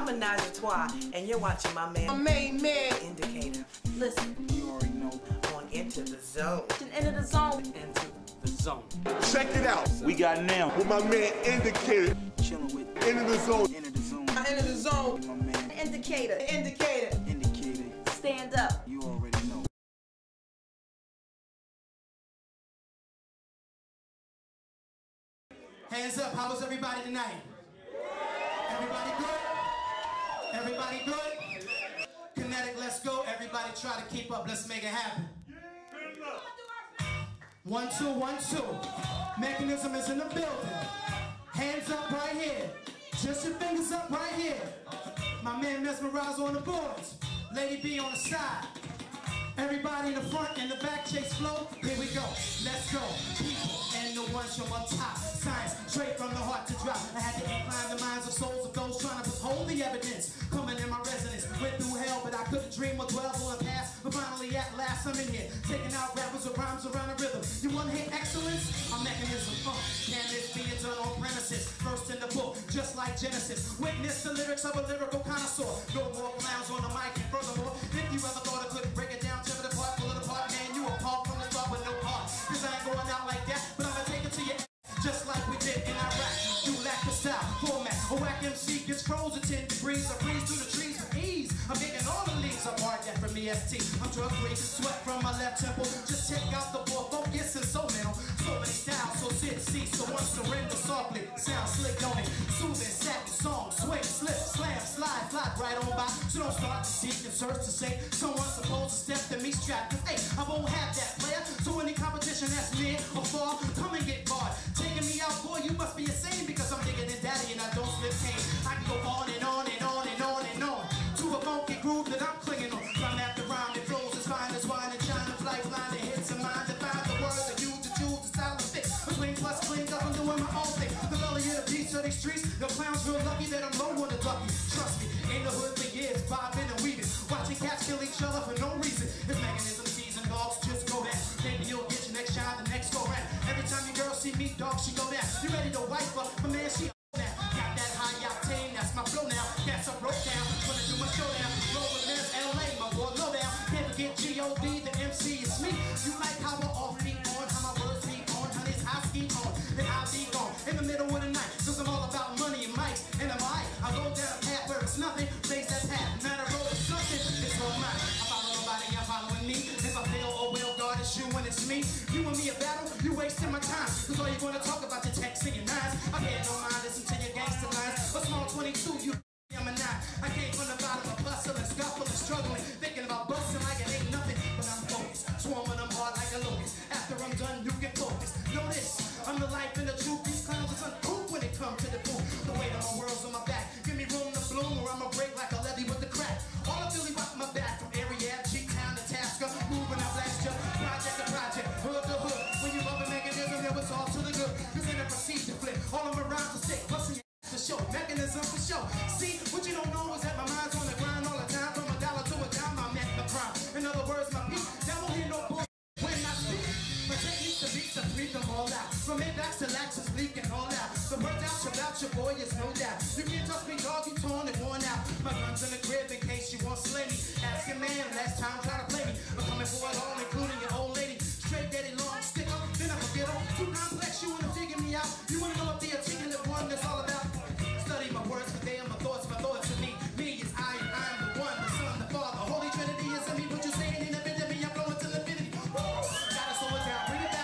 I'm Menage a Trois, and you're watching my man, My main man. Indicator. Listen. You already know. On Into the Zone. Into the zone. Into the Zone. Check it out. We got now with my man Indicator. Chilling with Into the Zone. Into the Zone. Into the zone. My man. Indicator. Indicator. Indicator. Stand up. You already know. Hands up, how was everybody tonight? Everybody good? Everybody good? Kinetic, let's go. Everybody try to keep up. Let's make it happen. 1, 2, 1, 2. Mechanism is in the building. Hands up right here. Just your fingers up right here. My man Mesmerize on the boards. Lady B on the side. Everybody in the front and the back, chase flow. Here we go. Let's go. People and the ones from on top. Science straight from the heart to drop. I had to incline the minds of souls of those trying to withhold the evidence. Coming in my resonance. Went through hell, but I couldn't dream or dwell on the past. But finally at last I'm in here. Taking out rappers with rhymes around the rhythm. You want to hit excellence? A mechanism. Can this be done on premises? First in the book, just like Genesis. Witness the lyrics of a lyrical connoisseur. No more clowns on the mic. And furthermore, if you ever thought I couldn't break it down, tear it apart, pull it apart, man, you a part from the start with no heart. Cause I ain't going out like that, but I'ma take it to you just like we did in Iraq. You lack the style, format. A whack MC gets frozen 10 degrees. I breeze through the trees with ease. I'm making all the leaves apart, yeah, from EST. I'm drug free, sweat from my left temple. Just check out the board, focus and so mental. So many styles, so sit, see, so one surrender softly. Sound slick on it, soothing, satin song, swing, slip, slam, slide, fly right on by. So don't start to seek and search to say someone's supposed to step to me strapped. Cause hey, I won't have that player. So any competition that's near or far, come and get barred. Taking me out, boy, you must be insane because I'm bigger than daddy and I don't slip cane. I can go on and on and on and on and on to a funky groove that I'm clinging on. Rhyme after rhyme, it flows as fine as wine and shine of lifeline that hits a mind to find the words that use to choose the style of fit. Between plus clean, cause I'm doing my own thing. The belly of the beats of these streets, the clowns real lucky that I'm low on the ducky. Trust me, in the hood for years, bobbing and weaving, watching cats kill each other for no reason. This mechanism season dogs just go down. Maybe you'll get your next shot the next go round. Every time your girl see me, dog, she go down. You ready to wipe up, but man, she now. Got that high octane, that's my flow now. Gas up, broke down, wanna do my showdown. Roll with Liz, LA, my boy, low down. Can't forget G.O.D., the MC, it's me. You like how I off beat on, how my words beat on, honey's I ski on, then I'll be gone in the middle of the night. Cause I'm all about money and mics, and I'm I go down a path where it's nothing, blaze that path. Man, I roll with something, it's all mine. I follow nobody, I'm following me. If I fail, oh well, God, it's you and it's me. You and me a battle, you wasting my time. Cause all you're gonna talk about your texts and your nines. I pay no mind, listen to your gangster lines. A small 22, you I'm a 9. I came from the bottom of hustle and scuffle and struggling, thinking about busting like it ain't nothing. But I'm focused, swarming them hard like a locust. After I'm done, you can focus. Know this, I'm the life and the truth. These clowns is uncouth when it comes to the booth. The weight of my world's on my back. Give me room to bloom or I'ma break like a levee with the crack. All I feel is rock my back from area, G-Town to Tasker. Moving, I blast ya, project to project, hood to hood. When you love a mechanism, yo, it's all to the good. Cause then I proceed to flip. All of my rhymes are sick, busting your ass for show. Mechanism for show. See, what you don't know is that my mind's on the grind all the time. From a dollar to a dime, I'm at the crime. In other words, my beat, that won't hear no bull when I speak. My techniques to beats, I freak them all out. From mid-backs to laxes, leaking all out. The word out about your boy is no doubt. You can't touch me, dog, you torn and worn out. My gun's in the crib in case you won't slay me. Ask your man, last time try to play me. I'm coming for it all, including your old lady. Straight daddy long stick up, then I forget her. Too complex, you wanna figure me out. You wanna know what the articulate one that's all about. Study my words, for they are my thoughts to me. Me is I, and I'm the one, the Son, the Father. Holy Trinity is in me. What you saying in the bit of me, I'm blowing till infinity. Woo! Gotta slow it down, bring it back.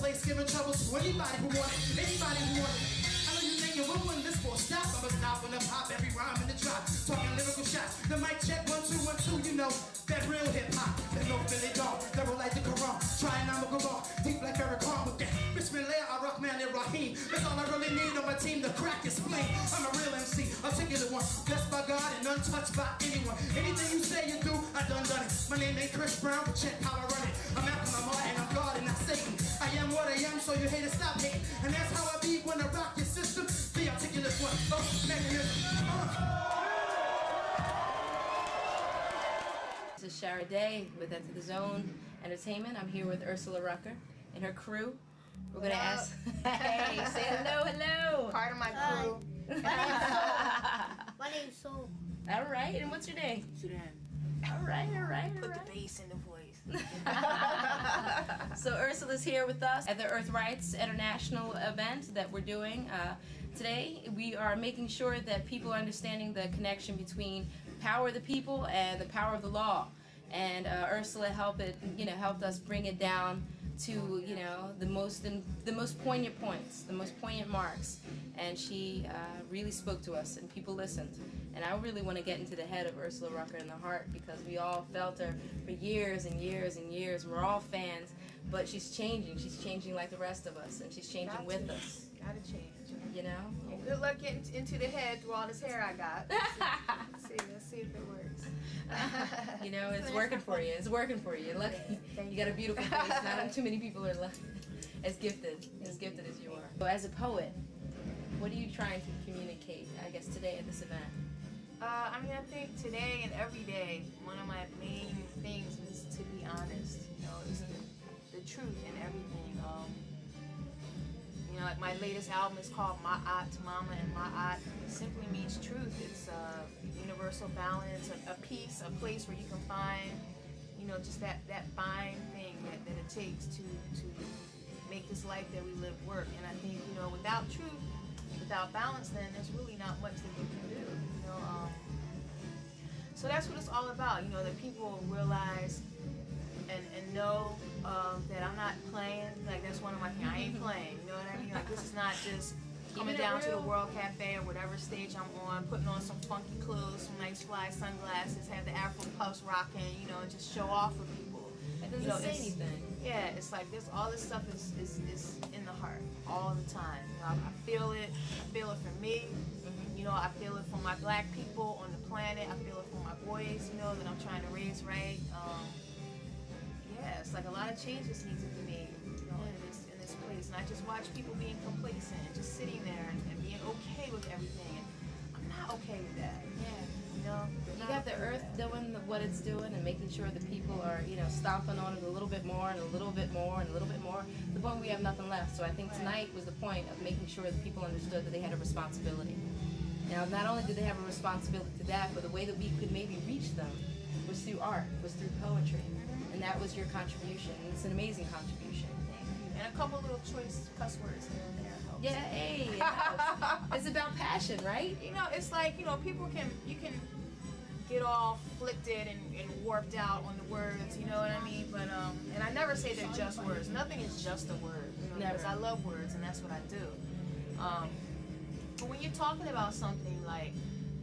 place giving trouble to anybody who want it, anybody who want it. I know you thinking, when this for stop? I'ma stop when I pop every rhyme in the drop. Talking lyrical shots, the mic check, 1, 2, 1, 2, you know, that real hip hop. There's no Billy Dog, never like the Quran. Trying I'm a Quran, deep like Eric Khan with that. Bismillah, Ar-Rahman, Ar-Rahim. That's all I really need on my team to crack your spleen. I'm a real MC, articulate one, blessed by God and untouched by anyone. Anything you say you do, I done it. My name ain't Chris Brown, but check how I run it. I'm Malcolm, I'm Martin, I'm God and not Satan. I am what I am, so you haters stop hating. And that's how I be when I rock your system. The articulate one, mechanism. This is Shara Day with Enter the Zone Entertainment. I'm here with Ursula Rucker and her crew. We're going to ask... Hey, say hello, hello. Part of my crew. My name's Soul. All right, and what's your name? Sudan. All right. Put the bass in the voice. So Ursula's here with us at the Earth Rights International event that we're doing. Today we are making sure that people are understanding the connection between power of the people and the power of the law. And Ursula helped us bring it down to the most poignant points, the most poignant marks, and she really spoke to us, and people listened. And I really want to get into the head of Ursula Rucker and the heart, because we all felt her for years and years and years. We're all fans, but she's changing. She's changing like the rest of us, and she's changing with us. Gotta change. You know. Yeah, good luck getting into the head through all this hair I got. Let's see if it works. You know, it's working for you. It's working for you. Look, you got a beautiful face. Not too many people are as gifted as you are. So as a poet, what are you trying to communicate, I guess, today at this event? I mean, I think today and every day, one of my main things is to be honest. You know, it's the truth in everything. You know, like my latest album is called Ma'at Mama, and Ma'at simply means truth. It's universal balance, a peace, a place where you can find, just that fine thing that it takes to make this life that we live work. And I think, without truth, without balance, then there's really not much that you can do. So that's what it's all about. That people realize and know that I'm not playing. Like, that's one of my things. I ain't playing. You know what I mean? Like, this is not just coming down to the World Cafe or whatever stage I'm on, putting on some funky clothes, some nice fly sunglasses, have the Afro puffs rocking, and just show off for people. It doesn't say anything. Yeah, it's like all this stuff is in the heart all the time. I feel it. I feel it for me. I feel it for my black people on the planet. I feel it for my boys, that I'm trying to raise right. Yeah, it's like a lot of changes need to be made, in this place. And I just watch people being complacent and just sitting there and being okay with everything. And I'm not okay with that. Yeah. You got the earth doing what it's doing and making sure that people are, stomping on it a little bit more and a little bit more and a little bit more, to the point we have nothing left. So I think tonight was the point of making sure that people understood that they had a responsibility. Now, not only did they have a responsibility to that, but the way that we could maybe reach them was through art, was through poetry. And that was your contribution, and it's an amazing contribution. Thank you. And a couple little choice cuss words here and there helps. Yeah, hey, it helps. It's about passion, right? It's like, people you can get all afflicted and warped out on the words, you know what I mean? But, and I never say they're just words. Nothing is just a word, because I love words, and that's what I do. But when you're talking about something like,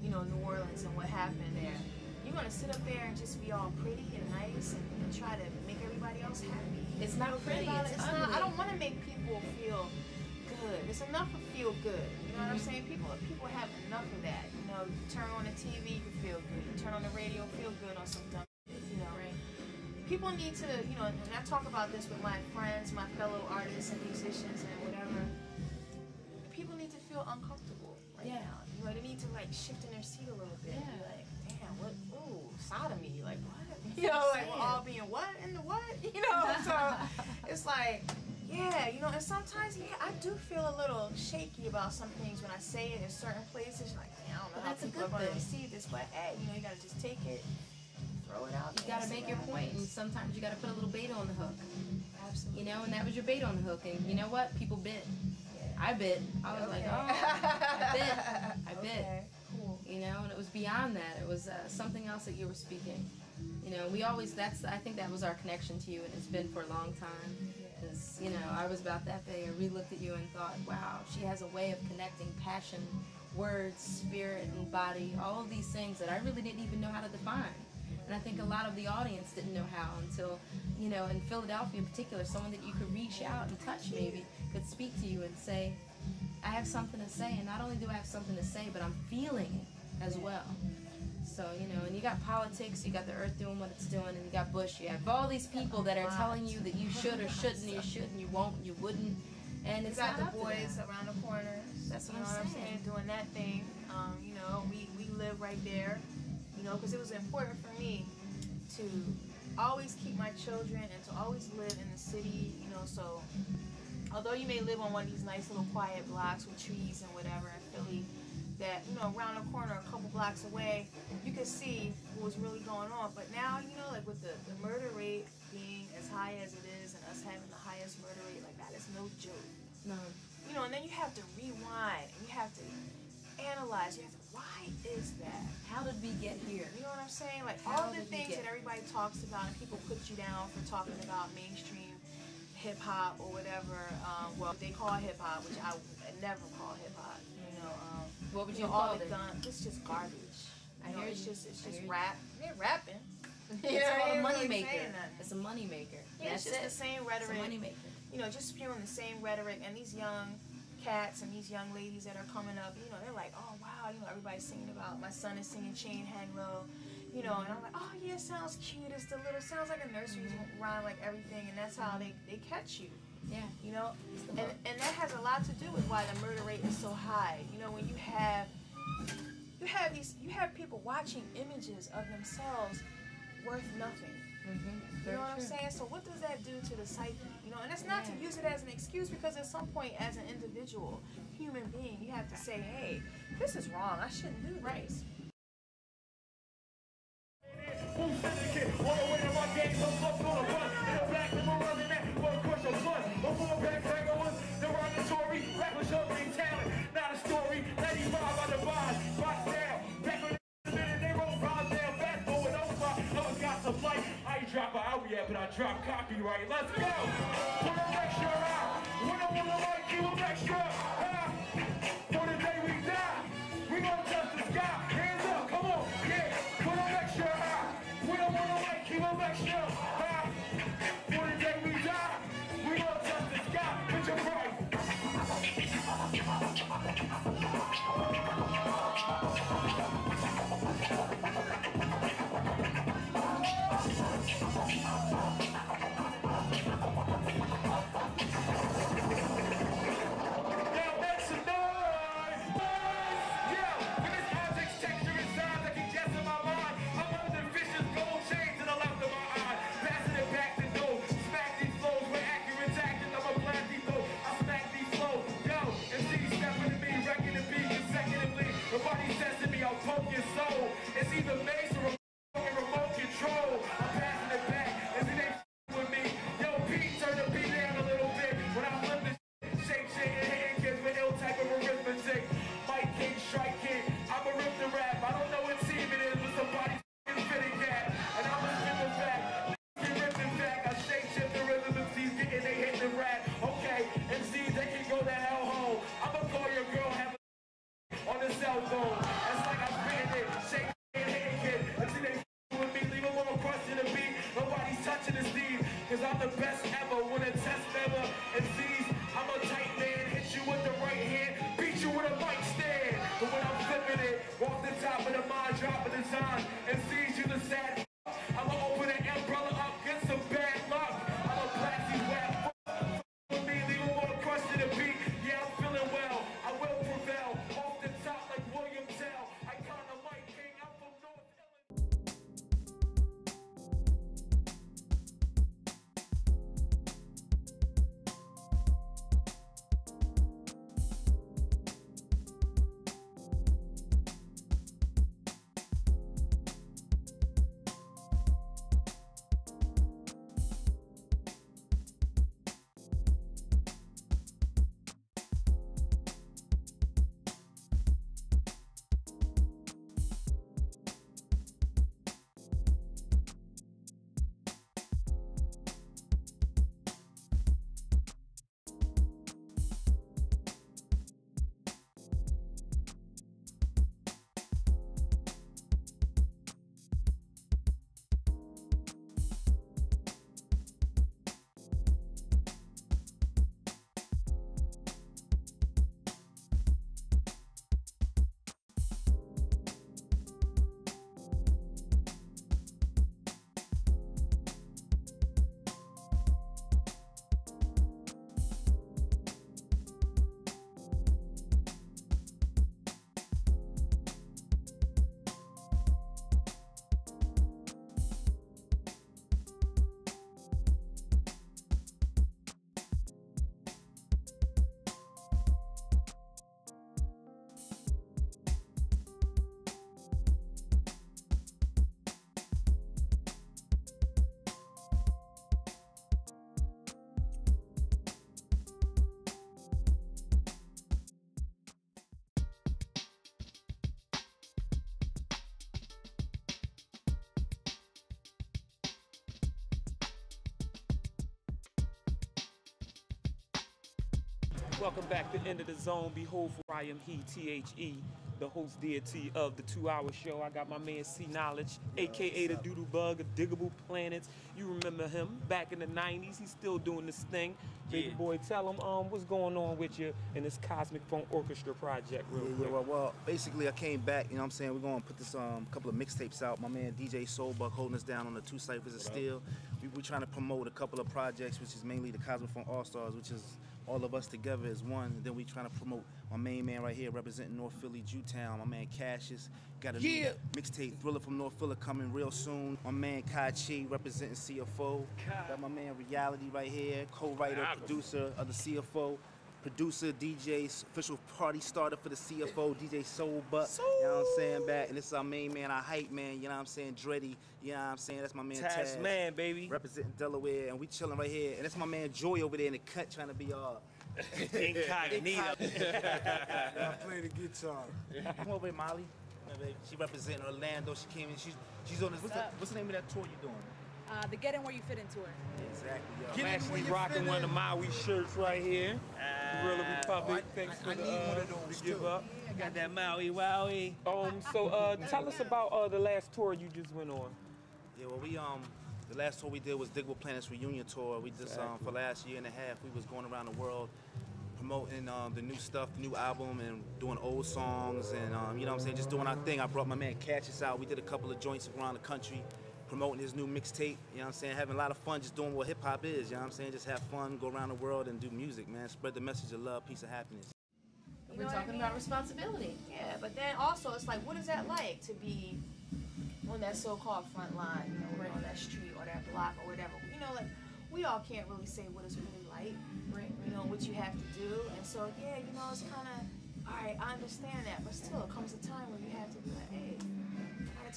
New Orleans and what happened there, you're going to sit up there and just be all pretty and nice and try to make everybody else happy. It's not pretty, it's ugly. I don't want to make people feel good. It's enough to feel good. You know what I'm saying? People have enough of that. You turn on the TV, you feel good. You turn on the radio, feel good on some dumb shit, right? People need to, and I talk about this with my friends, my fellow artists and musicians and whatever. People need to feel uncomfortable right now. They need to, shift in their seat a little bit. Yeah. Be like, damn, what? Ooh, sodomy. Like, what? We're all being what? In the what? So it's like, yeah, and sometimes, I do feel a little shaky about some things when I say it in certain places. Like, I don't know how people are going to receive this, but hey, you got to just take it, throw it out. You got to make your point, and sometimes you got to put a little bait on the hook. Absolutely. And that was your bait on the hook, and you know what? People bit. I bit. I was like, oh, I bit. Okay, cool. And it was beyond that. It was something else that you were speaking. We always, I think that was our connection to you, and it's been for a long time. Because, I was about that big. I re-looked at you and thought, wow, she has a way of connecting passion, words, spirit, and body, all of these things that I really didn't even know how to define. And I think a lot of the audience didn't know how until, you know, in Philadelphia in particular, someone that you could reach out and touch maybe could speak to you and say, I have something to say, and not only do I have something to say, but I'm feeling it as well. So, you know, and you got politics, you got the earth doing what it's doing, and you got Bush, you have all these people that are telling you that you should or shouldn't, you should and you won't, and you wouldn't, and it's got not the up to boys them. around the corners. That's what you know I'm what I'm saying. saying, doing that thing. You know, we live right there, you know, because it was important for me to always keep my children and to always live in the city, you know, so although you may live on one of these nice little quiet blocks with trees and whatever in Philly, that, you know, around the corner, a couple blocks away, you could see what was really going on. But now, you know, like with the murder rate being as high as it is and us having the highest murder rate, like that is no joke. No. You know, and then you have to rewind, and you have to analyze, you have to, why is that? How did we get here? You know what I'm saying? Like How all the did we things get that everybody talks about and people put you down for talking about mainstream hip-hop or whatever, well, they call hip-hop, which I never call hip-hop, you know. What would You you know, all call the it? guns, it's just garbage. I You know, hear it's you. just I hear you. rap. They're rapping. It's called a Ain't money really maker. saying nothing. It's a money maker. Yeah, That's it's just it. the same It's a rhetoric. money maker. You know, just spewing the same rhetoric, and these young cats and these young ladies that are coming up, you know, they're like, oh wow, you know, everybody's singing about, my son is singing Chain Hang Low, you know, and I'm like, oh yeah, it sounds cute, it's the little, sounds like a nursery rhyme, like everything, and that's how they catch you. Yeah. You know, It's the hook. and that has a lot to do with why the murder rate is so high. You know, when you have people watching images of themselves worth nothing. You know what I'm saying? So what does that do to the psyche? You know, and it's not to use it as an excuse, because at some point as an individual, human being, you have to say, hey, this is wrong. I shouldn't do this. But I drop copyright. Let's go. Put an extra out. We don't want to like you an extra. For the day we die, we gonna touch the sky. Hands up, come on, yeah. Put an extra out. We don't want to like you an extra. For the day we die, we gonna touch the sky. Put your price. It's either mace or remote control. I'm passing it back as it ain't with me. Yo, Pete, turn the beat down a little bit. When I flip this shake, hand kids with ill type of arithmetic. Mike King, Strike King, I'ma rip the rap. I don't know what team it is, but somebody's fitting cat. And I'ma spit the fact. Get ripped in fact. I shake shift the rhythm MCs getting they hit the rap. Okay, MCs, they can go to hell hole. I'ma call your girl, have on the cell phone. That's like I'm spitting it. Shake hand kid. Until they with me, leave them all crushed in the beat. Nobody's touching the Steve. Cause I'm the best ever. Win a test never. And sees, I'm a tight man. Hit you with the right hand. Beat you with a mic stand. But when I'm flipping it, off the top of the mind, dropping the time. And sees you the sad. I'ma open an umbrella up, get some bad luck. I'ma blast these rap with me, leave them all crushed. Welcome back to End of the Zone. Behold, for I am he, T-H-E, the host deity of the 2-hour show. I got my man C Knowledge, a.k.a. the Doodle Bug of Diggable Planets. You remember him back in the 90s. He's still doing this thing. Baby boy, tell him what's going on with you in this Cosmic Funk Orchestra project real quick. Well, basically I came back, you know what I'm saying? We're going to put this couple of mixtapes out. My man DJ Soulbuck holding us down on the 2 Cyphers of Steel. We're trying to promote a couple of projects, which is mainly the Cosmic Funk All-Stars, which is all of us together as one. And then we trying to promote my main man right here representing North Philly, Jewtown. My man Cassius got a new mixtape Thriller from North Philly coming real soon. My man Kai Chi representing CFO. Got my man Reality right here, co-writer, producer of the CFO. Producer, DJ, official party starter for the CFO, DJ Soulbuck, you know what I'm saying, back. And this is our main man, our hype man, you know what I'm saying, Dreddy, you know what I'm saying, that's my man Taz. Man, baby. Representing Delaware, and we chilling right here. And that's my man Joy over there in the cut trying to be incognito. I play the guitar. Come over here, Molly. She representing Orlando. She came in, she's on this, what's the name of that tour you doing? The Get In Where You Fit In tour. Exactly, yo. I'm actually rocking one of Maui shirts right here. Gorilla Republic, thanks for the give up. I got that Maui Wowie. So tell us about the last tour you just went on. Yeah, well, the last tour we did was Diggable Planets Reunion Tour. We just, for the last year and a half, we was going around the world promoting the new stuff, the new album, and doing old songs, and you know what I'm saying, just doing our thing. I brought my man Cassius out. We did a couple of joints around the country, promoting his new mixtape, you know what I'm saying, having a lot of fun just doing what hip-hop is, you know what I'm saying, just have fun, go around the world and do music, man, spread the message of love, peace, and happiness. We're talking about responsibility. Yeah, but then also it's like, what is that like to be on that so-called front line, you know, on that street or that block or whatever, you know, like, we all can't really say what it's really like, you know, what you have to do, and so, yeah, you know, it's kind of, all right, I understand that, but still, it comes a time where you have to be like, hey,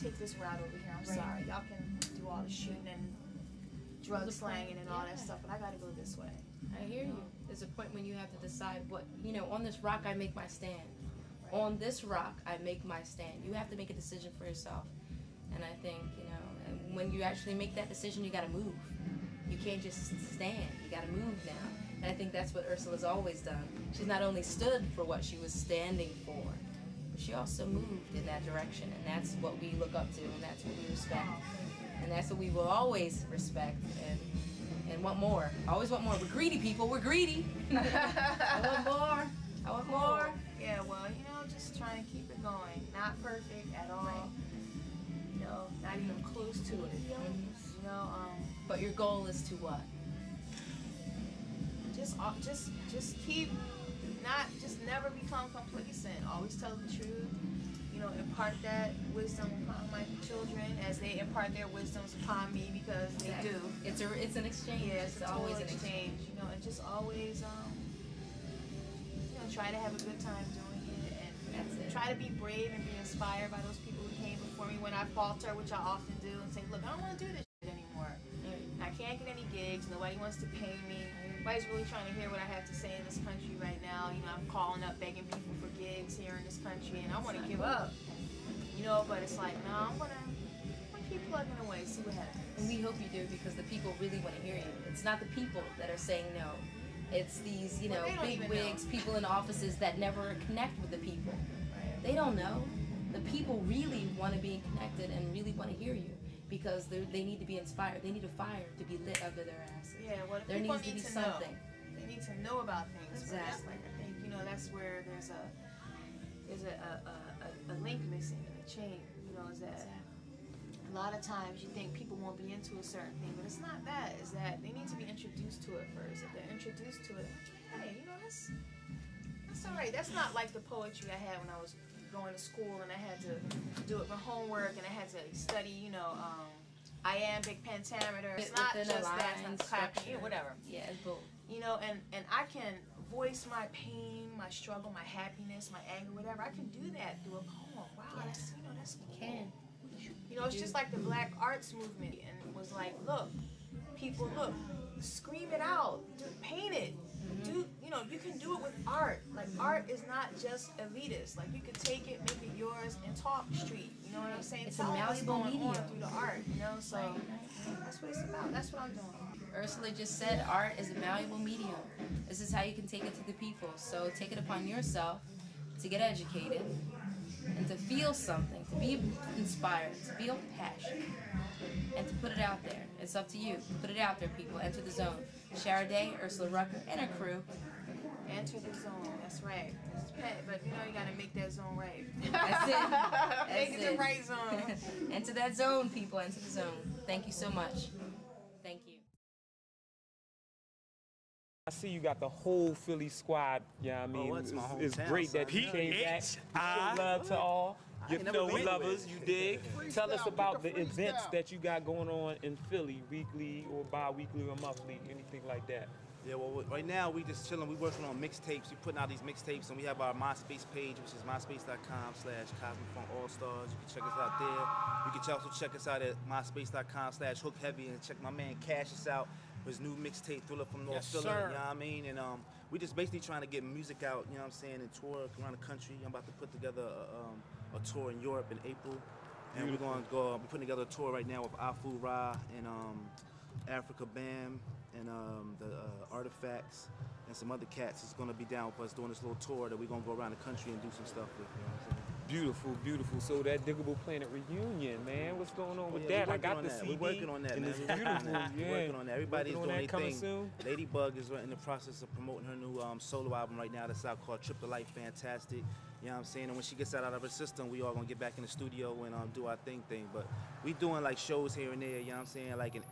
take this route over here. I'm sorry. Y'all can do all the shooting and drug slanging and all that stuff, but I gotta go this way. I hear you. There's a point when you have to decide what, you know, on this rock I make my stand. On this rock I make my stand. You have to make a decision for yourself. And I think, you know, when you actually make that decision, you gotta move. You can't just stand. You gotta move now. And I think that's what Ursula's always done. She's not only stood for what she was standing for, she also moved in that direction, and that's what we look up to, and that's what we respect, and that's what we will always respect and want more. Always want more. We're greedy people. We're greedy. I want more. I want more. Yeah, well, you know, just trying to keep it going. Not perfect at all. You know, not even close to it. You know, but your goal is to what? Just keep. Just never become complacent. Always tell the truth. You know, impart that wisdom upon my children as they impart their wisdoms upon me, because they do. It's an exchange. Yeah, it's always an exchange. You know, and just always, you know, try to have a good time doing it, and try to be brave and be inspired by those people who came before me. When I falter, which I often do, and say, look, I don't want to do this shit anymore. I can't get any gigs. Nobody wants to pay me. Nobody's really trying to hear what I have to say in this country right now. You know, I'm calling up, begging people for gigs here in this country, and I want to give up. You know, but it's like, no, I'm gonna keep plugging away, see what happens. And we hope you do, because the people really want to hear you. It's not the people that are saying no. It's these, you know, big wigs, people in offices that never connect with the people. They don't know. The people really want to be connected and really want to hear you, because they need to be inspired. They need a fire to be lit under their asses. Yeah, well, there needs to be something. They need to know about things. Exactly. Like, I think, you know, that's where there's a link missing in the chain. You know, is that a lot of times you think people won't be into a certain thing, but it's not that. It's that they need to be introduced to it first. If they're introduced to it, hey, you know, that's all right. That's not like the poetry I had when I was going to school and I had to do it for homework and I had to study, you know, iambic pentameter. It's not just that, it's not clapping, you know, whatever. Yeah, it's both. You know, and I can voice my pain, my struggle, my happiness, my anger, whatever. I can do that through a poem. Wow, that's, you know, that's cool. You know, it's just like the Black Arts movement, and it was like, look, people, look, scream it out, paint it. Do, you know, you can do it with art. Like, art is not just elitist. Like, you could take it, make it yours, and talk street. You know what I'm saying? It's Tell a what's malleable going medium on through the art, you know? So that's what it's about. That's what I'm doing. Ursula just said art is a malleable medium. This is how you can take it to the people. So take it upon yourself to get educated and to feel something, to be inspired, to feel passion, and to put it out there. It's up to you. Put it out there, people. Enter the zone. Shara Day, Ursula Rucker, and her crew. Enter the zone. That's right. It's pet, but you know you gotta make that zone right. That's it. That's Make it the right zone. Enter that zone, people. Enter the zone. Thank you so much. Thank you. I see you got the whole Philly squad. Yeah, I mean, it's my it's hometown, great that son. you came back. You show love to all your ain't never Philly been lovers. with You dig? Tell us about the events that you got going on in Philly, weekly or bi-weekly or monthly, anything like that. Yeah, well, right now we just chilling. We working on mixtapes. We putting out these mixtapes, and we have our MySpace page, which is myspace.com/CosmicFunkAllStars. You can check us out there. You can also check us out at myspace.com/HookHeavy and check my man Cassius out with his new mixtape, Thriller from North Philly. You know what I mean? And we just basically trying to get music out. You know what I'm saying? And tour around the country. I'm about to put together a tour in Europe in April, and we're going to go. We're putting together a tour right now with Afu Ra and Africa Bam and the Artifacts and some other cats is going to be down with us doing this little tour that we're going to go around the country and do some stuff with. You know what I'm saying? Beautiful, beautiful. So that Diggable Planet reunion, man. What's going on with that? I got the CD. We're working on that, and man. It's beautiful. We're working on that. Everybody's doing their thing. Soon? Ladybug is in the process of promoting her new solo album right now that's out called Trip to Life Fantastic. You know what I'm saying? And when she gets that out of her system, we all gonna get back in the studio and do our thing. But we doing like shows here and there, you know what I'm saying? Like in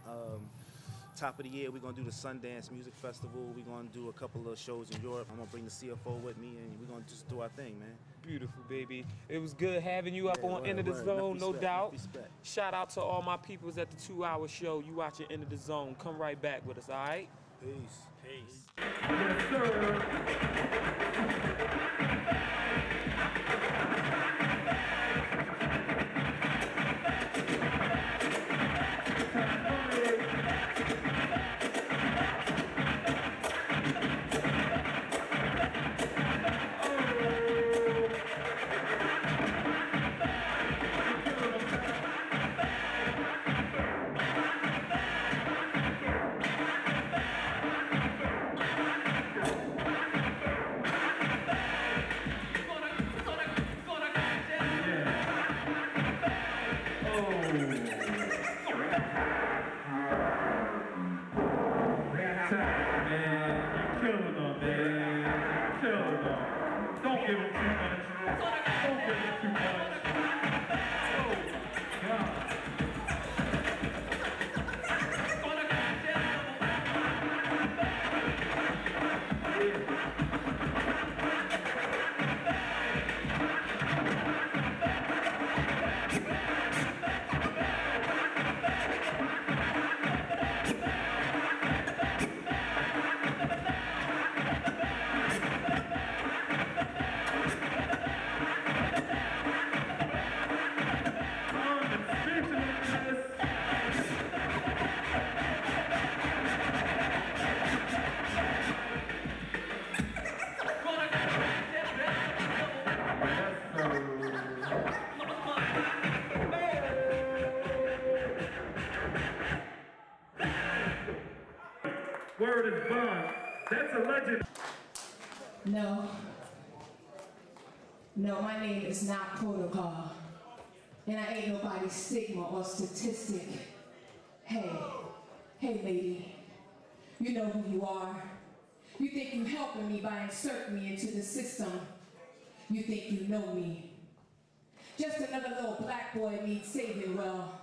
top of the year, we're gonna do the Sundance Music Festival. We're gonna do a couple of shows in Europe. I'm gonna bring the CFO with me, and we're gonna just do our thing, man. Beautiful, baby. It was good having you up on End of the Zone, no doubt. Shout out to all my peoples at the 2 Hour Show. You watching End of the Zone. Come right back with us, all right? Peace. Peace. Yes, sir. Word is bond. That's a legend. No, my name is not protocol. And I ain't nobody's stigma or statistic. Hey lady, you know who you are. You think you helping me by inserting me into the system. You think you know me. Just another little black boy needs saving. Well,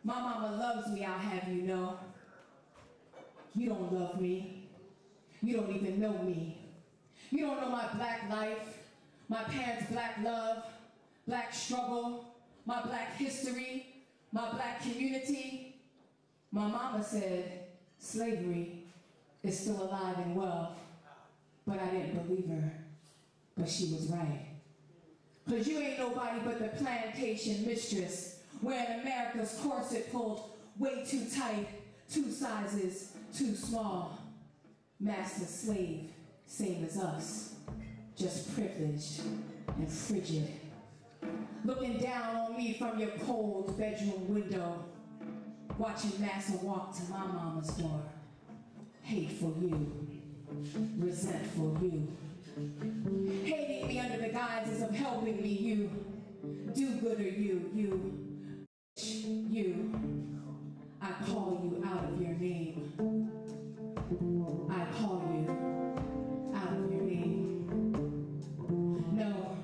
my mama loves me, I'll have you know. You don't love me. You don't even know me. You don't know my black life, my parents' black love, black struggle, my black history, my black community. My mama said slavery is still alive and well, but I didn't believe her, but she was right. 'Cause you ain't nobody but the plantation mistress, wearing America's corset pulled way too tight, 2 sizes too small. Master slave, same as us, just privileged and frigid. Looking down on me from your cold bedroom window. watching Massa walk to my mama's door. Hateful you, resentful you, hating me under the guises of helping me, you, do-gooder you, I call you out of your name. I call you out of your name. No,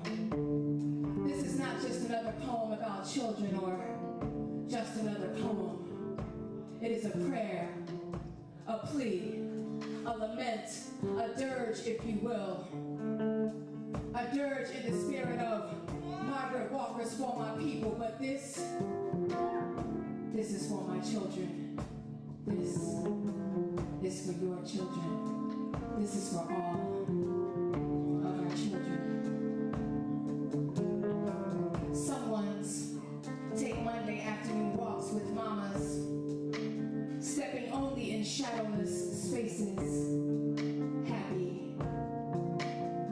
this is not just another poem about children or just another poem. It is a prayer, a plea, a lament, a dirge, if you will. A dirge in the spirit of Margaret Walker's For My People, but this is for my children. This is for your children. This is for all of our children. Someone's take Monday afternoon walks with mamas, stepping only in shadowless spaces, happy,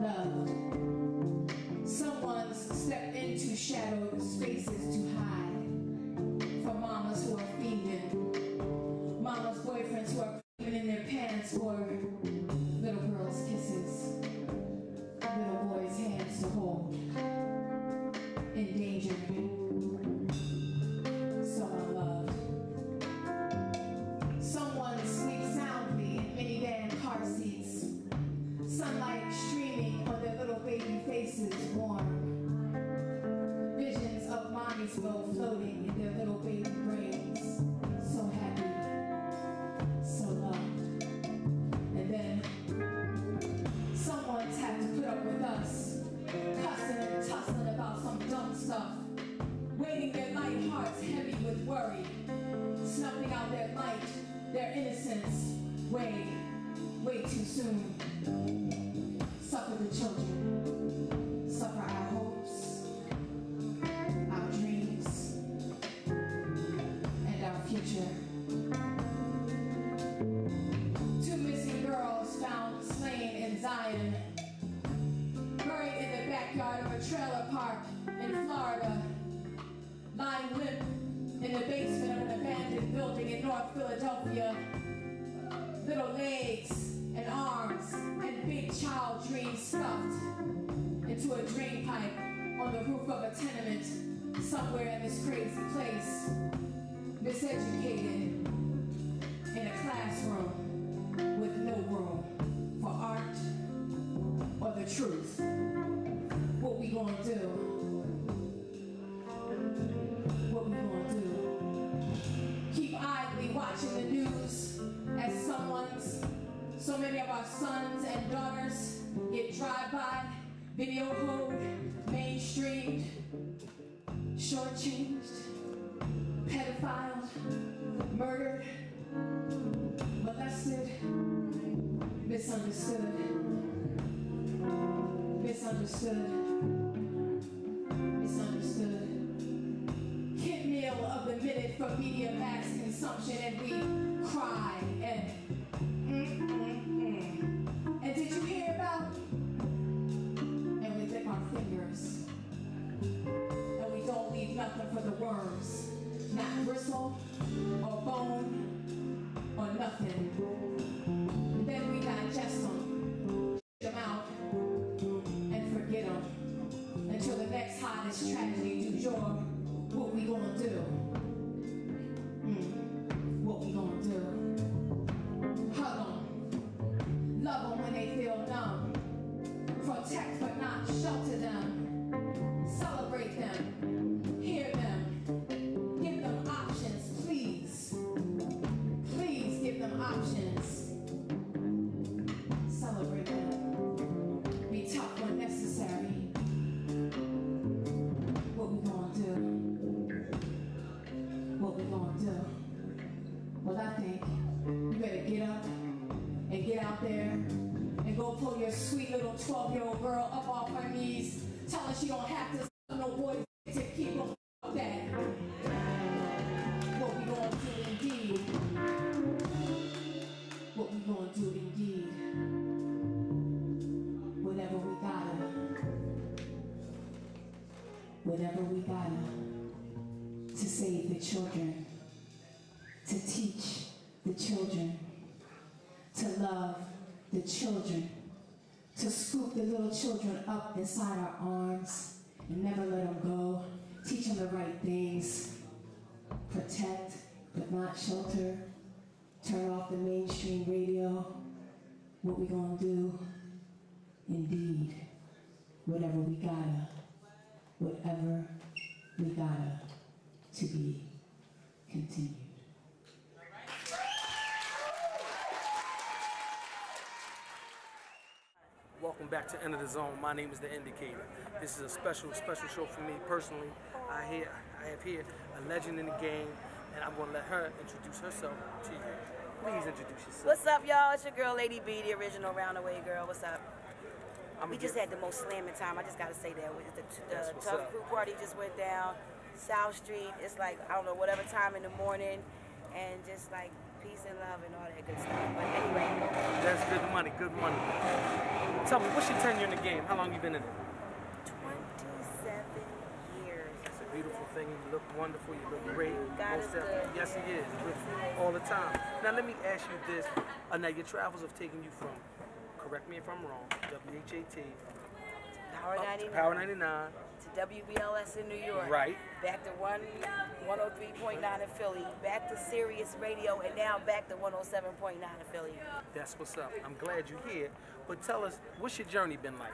loved. Someone's stepped into shadowed spaces to hide, for mamas who are feeding, mamas' boyfriends who are creeping in their pants for little girls' kisses, little boys' hands to hold, endangered, so unloved. Someone sleeps soundly in minivan car seats, sunlight streaming on their little baby faces, warm. Visions of mommy's glow floating in their little baby brains, so happy, so loved. And then someone's had to put up with us, cussing and tussling about some dumb stuff, weighting their light hearts heavy with worry, snuffing out their light, their innocence, way too soon. Suffer the children, suffer our hopes, our dreams, and our future. Two missing girls found slain in Zion, buried in the backyard of a trailer park in Florida, lying limp in the basement of an abandoned building in North Philadelphia. Little legs and arms and big child dreams stuffed into a drain pipe on the roof of a tenement somewhere in this crazy place. Miseducated in a classroom with no room for art or the truth. What we gonna do? What we gonna do? Keep idly watching the news as so many of our sons and daughters get drive-by, video-hoed, mainstreamed, shortchanged, pedophiled, murdered, molested, misunderstood, Kid meal of the minute for media mass consumption, and we cry and And did you hear about? And we lick our fingers. And we don't leave nothing for the worms. Not bristle or bone or nothing. And then we digest them, them out, and forget them. Until the next hottest tragedy du jour. What we gonna do? What we gonna do? Hug them. Love them when they feel numb. Protect but not shelter them. Celebrate them. Hear them. Give them options, please. Please give them options. Celebrate them. Be tough when necessary. What we gonna do? What we gonna do? Well, I think you better get up and get out there and go pull your sweet little 12-year-old girl up off her knees. Tell her she don't have to suck no boys to keep her up that. What we gonna do indeed? What we gonna do indeed? Whatever we gotta to save the children. to teach the children, to love the children, to scoop the little children up inside our arms and never let them go, teach them the right things, protect but not shelter, turn off the mainstream radio. What we gonna do? Indeed, whatever we gotta to be continued. Welcome back to End of the Zone. My name is The Indicator. This is a special show for me personally. I have here a legend in the game, and I'm gonna let her introduce herself to you. Please introduce yourself. What's up, y'all? It's your girl, Lady B, the original Roundaway girl. What's up? We just had the most slamming time. I just gotta say that. The Tough Crew party just went down. South Street. It's like, I don't know, whatever time in the morning, and just like peace and love and all that good stuff. But anyway. That's good money, good money. Tell me, what's your tenure in the game? How long you been in it? 27 years. It's a beautiful thing. You look wonderful. You look great. God is good. Yes, he is. Good all the time. Now, let me ask you this. Now, your travels have taken you from, correct me if I'm wrong, WHAT. Power 99. To WBLS in New York. Right. Back to 103.9 in Philly. Back to Sirius Radio, and now back to 107.9 in Philly. That's what's up. I'm glad you're here. But tell us, what's your journey been like?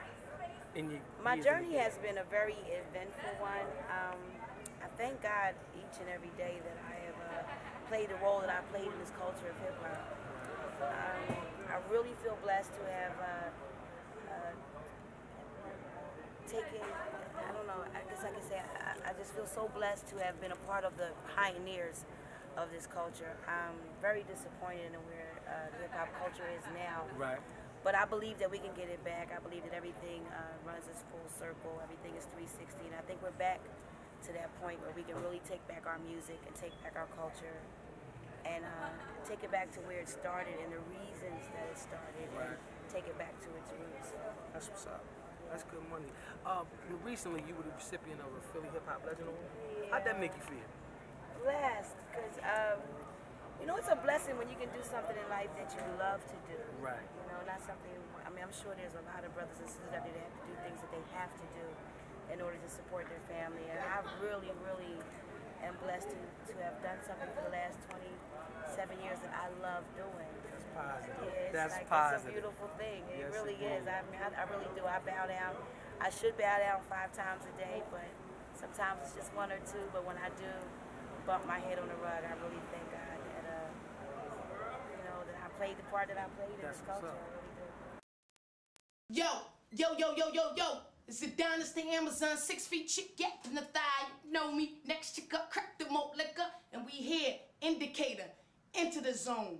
My journey has been a very eventful one. I thank God each and every day that I have played the role that I played in this culture of hip-hop. I really feel blessed to have taken, I don't know, I guess I can say, I just feel so blessed to have been a part of the pioneers of this culture. I'm very disappointed in where the hip-hop culture is now. Right. But I believe that we can get it back. I believe that everything runs its full circle. Everything is 360. And I think we're back to that point where we can really take back our music and take back our culture and take it back to where it started and the reasons that it started. Right. And take it back to its roots. That's what's up. That's good money. Recently, you were the recipient of a Philly Hip Hop Legend Award. Yeah. How'd that make you feel? Blessed, because you know, it's a blessing when you can do something in life that you love to do. Right. You know, not something. I mean, I'm sure there's a lot of brothers and sisters out there that have to do things that they have to do in order to support their family. And I really, really am blessed to have done something for the last 27 years that I love doing. That's positive. Yeah, That's like, positive. It's a beautiful thing. It yes, really it is. I mean, I really do. I bow down. I should bow down 5 times a day, but sometimes it's just 1 or 2. But when I do bump my head on the rug, I really thank God that, you know, that I played the part that I played in this culture. I really do. Yo. It's the Dynasty Amazon 6 feet chick, get in the thigh. You know me. Next chick up, crack the malt liquor, and we here. Indicator, into the zone.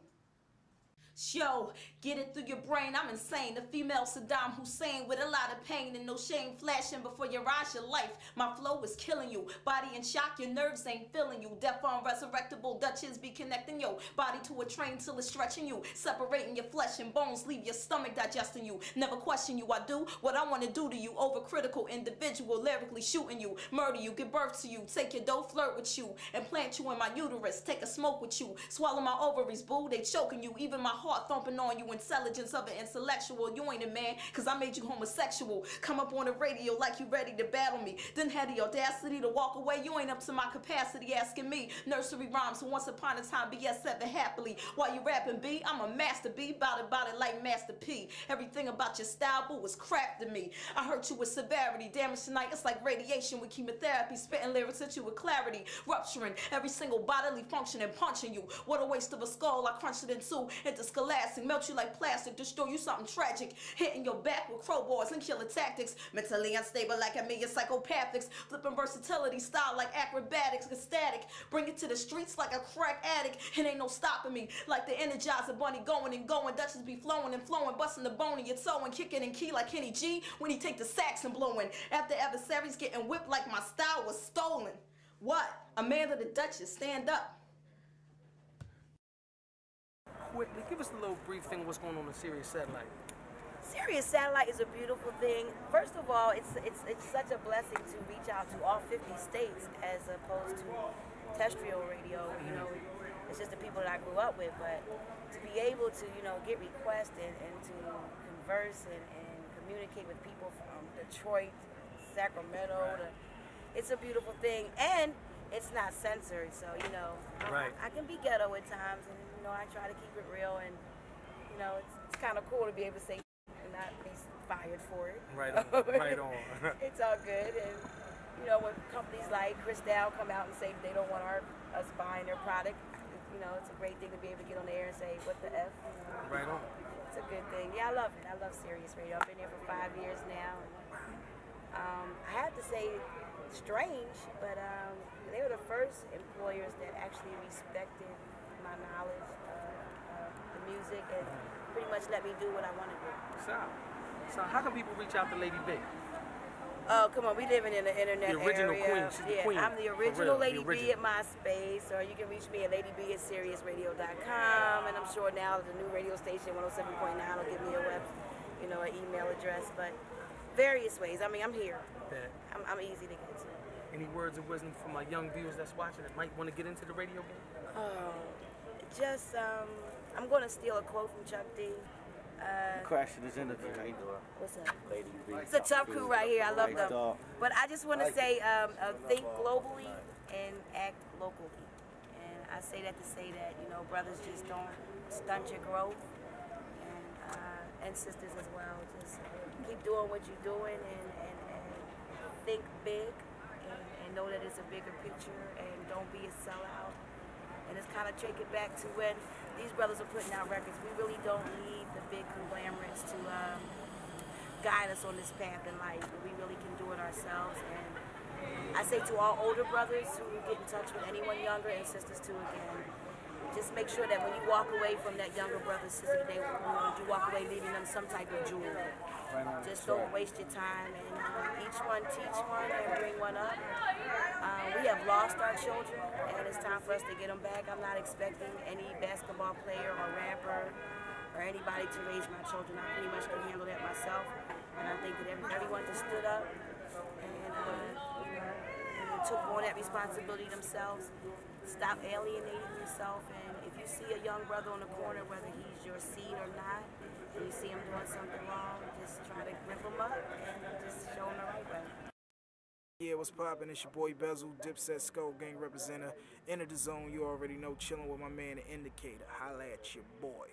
Yo, get it through your brain, I'm insane. The female Saddam Hussein with a lot of pain and no shame flashing before your eyes, your life. My flow is killing you. Body in shock, your nerves ain't feeling you. Deaf on resurrectable Dutches be connecting your body to a train till it's stretching you. Separating your flesh and bones, leave your stomach digesting you. Never question you, I do what I want to do to you. Overcritical individual, lyrically shooting you. Murder you, give birth to you. Take your dough, flirt with you. And plant you in my uterus, take a smoke with you. Swallow my ovaries, boo, they choking you. Even my heart thumping on you, intelligence of an intellectual. You ain't a man, cause I made you homosexual. Come up on the radio like you ready to battle me. Then had the audacity to walk away. You ain't up to my capacity, asking me nursery rhymes. So once upon a time, BS7 happily. While you rapping B, I'm a master B. Bout it like Master P. Everything about your style, boo, was crap to me. I hurt you with severity. Damage tonight, it's like radiation with chemotherapy. Spitting lyrics at you with clarity. Rupturing every single bodily function and punching you. What a waste of a skull. I crunched it in two. Into scholastic. Melt you like plastic. Destroy you something tragic. Hitting your back with crowbars and killer tactics. Mentally unstable like a million psychopathics. Flipping versatility style like acrobatics. Ecstatic. Bring it to the streets like a crack addict. It ain't no stopping me. Like the Energizer Bunny going and going. Dutches be flowing and flowing. Busting the bone in your toe and kicking in key like Kenny G. When he take the sax and blowing. After adversaries getting whipped like my style was stolen. What? Amanda the Duchess, stand up. Quickly, give us a little brief thing of what's going on Sirius Satellite. Sirius Satellite is a beautiful thing. First of all, it's such a blessing to reach out to all 50 states as opposed to terrestrial radio. You know, It's just the people that I grew up with. But to be able to, you know, get requests and to converse and communicate with people from Detroit, Sacramento, it's a beautiful thing. And it's not censored, so, you know, I can be ghetto at times, and, you know, I try to keep it real, and, you know, it's kind of cool to be able to say and not be fired for it. Right on, right on. It's all good, and, you know, when companies like Cristal come out and say they don't want us buying their product, you know, it's a great thing to be able to get on the air and say, what the F? You know? Right on. It's a good thing. Yeah, I love it. I love Sirius Radio. I've been here for 5 years now. And, I have to say, strange, but they were the first employers that actually respected my knowledge of the music and pretty much let me do what I want to do. So how can people reach out to Lady B? Oh, come on, we living in the internet the original area. Queen. She's the queen. I'm the original Lady B at MySpace, or you can reach me at ladyb@SiriusRadio.com, and I'm sure now the new radio station 107.9 will give me a an email address, but various ways. I mean, I'm here. I'm easy to get to. Any words of wisdom for my young viewers that's watching that might want to get into the radio game? Oh, just I'm going to steal a quote from Chuck D. Crashing this interview. How you doing? What's up? Lady B. It's a tough crew right here. I love them. But I just want to say, think globally and act locally. And I say that to say that, you know, brothers just don't stunt your growth, and sisters as well. Just keep doing what you're doing and think big and know that it's a bigger picture, and don't be a sellout. And it's kind of take it back to when these brothers are putting out records. We really don't need the big conglomerates to guide us on this path in life. We really can do it ourselves. And I say to all older brothers who get in touch with anyone younger, and sisters too, again, just make sure that when you walk away from that younger brother, sister, you walk away leaving them some type of jewel. Just don't waste your time, and each one teach one and bring one up. We have lost our children, and it's time for us to get them back. I'm not expecting any basketball player or rapper or anybody to raise my children. I pretty much can handle that myself, and I think that everyone just stood up and took on that responsibility themselves. Stop alienating yourself, and if you see a young brother on the corner, whether he's your seed or not, and you see him doing something wrong, just try to grip him up and just show him the right way. Yeah, what's poppin'? It's your boy Bezel, Dipset Skull Gang representative. Enter the zone, you already know, chillin' with my man, the Indicator. Holla at your boy.